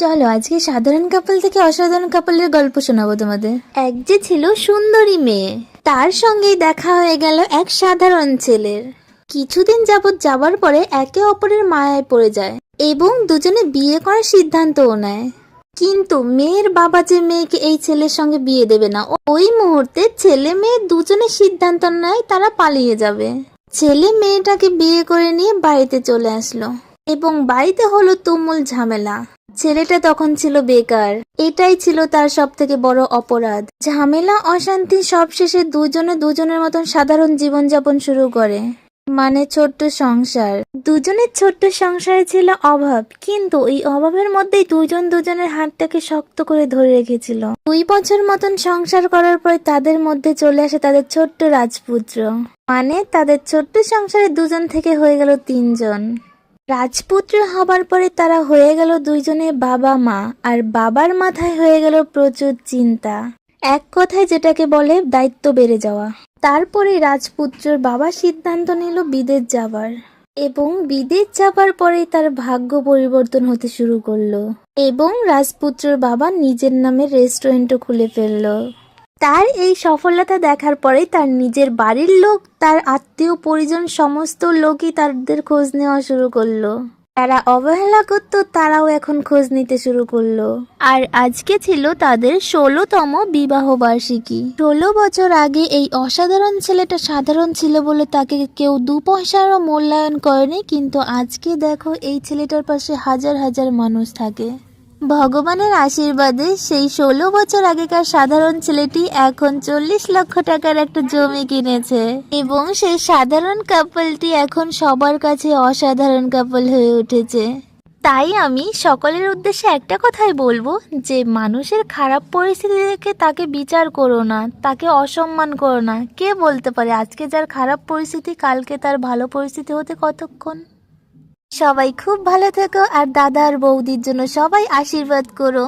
চলো আজকে সাধারণ কাপল থেকে অসাধারণ কাপলের গল্প শোনাবো তোমাদের। এক যে ছিল সুন্দরী মেয়ে, তার সঙ্গেই দেখা হয়ে গেল এক সাধারণ ছেলের। কিছুদিন যাবৎ যাবার পরে একে অপরের মায়ায় পড়ে যায় এবং দুজনে বিয়ে করার সিদ্ধান্তও নেয়। কিন্তু মেয়ের বাবা যে মেয়েকে এই ছেলের সঙ্গে বিয়ে দেবে না, ওই মুহূর্তে ছেলে মেয়ে দুজনে সিদ্ধান্ত নেয় তারা পালিয়ে যাবে। ছেলে মেয়েটাকে বিয়ে করে নিয়ে বাড়িতে চলে আসলো এবং বাড়িতে হলো তুমুল ঝামেলা। ছেলেটা তখন ছিল বেকার, এটাই ছিল তার সব থেকে বড় অপরাধ। ঝামেলা অশান্তি সবশেষে দুজনে দুজনের মতন সাধারণ জীবনযাপন শুরু করে, মানে ছোট্ট সংসার। দুজনের ছোট্ট সংসারে ছিল অভাব, কিন্তু এই অভাবের মধ্যেই দুজন দুজনের হাতটাকে শক্ত করে ধরে রেখেছিল। 2 বছর মতন সংসার করার পর তাদের মধ্যে চলে আসে তাদের ছোট্ট রাজপুত্র, মানে তাদের ছোট্ট সংসারে দুজন থেকে হয়ে গেল 3 জন। রাজপুত্র হবার পরে তারা হয়ে গেল দুইজনে বাবা মা, আর বাবার মাথায় হয়ে গেল প্রচুর চিন্তা, এক কথায় যেটাকে বলে দায়িত্ব বেড়ে যাওয়া। তারপরে রাজপুত্রের বাবা সিদ্ধান্ত নিল বিদেশ যাবার, এবং বিদেশ যাবার পরেই তার ভাগ্য পরিবর্তন হতে শুরু করলো এবং রাজপুত্রের বাবা নিজের নামে রেস্টুরেন্টও খুলে ফেললো। তার এই সফলতা দেখার পরে তার নিজের বাড়ির লোক, তার আত্মীয় পরিজন সমস্ত লোকই তাদের খোঁজ নেওয়া শুরু করলো। তারা অবহেলা করত, তারাও এখন খোঁজ নিতে শুরু করলো। আর আজকে ছিল তাদের 16তম বিবাহ বার্ষিকী। 16 বছর আগে এই অসাধারণ ছেলেটা সাধারণ ছিল বলে তাকে কেউ 2 পয়সারও মূল্যায়ন করেনি, কিন্তু আজকে দেখো এই ছেলেটার পাশে হাজার হাজার মানুষ থাকে। ভগবানের আশীর্বাদে সেই 16 বছর আগেকার সাধারণ ছেলেটি এখন 40 লক্ষ টাকার একটা জমি কিনেছে, এবং সেই সাধারণ কাপলটি এখন সবার কাছে অসাধারণ কাপল হয়ে উঠেছে। তাই আমি সকলের উদ্দেশ্যে একটা কথাই বলবো, যে মানুষের খারাপ পরিস্থিতি দেখে তাকে বিচার করো না, তাকে অসম্মান করো না। কে বলতে পারে আজকে যার খারাপ পরিস্থিতি কালকে তার ভালো পরিস্থিতি হতে কতক্ষণ। সবাই খুব ভালো থেকো, আর দাদা আর বৌদির জন্য সবাই আশীর্বাদ করো।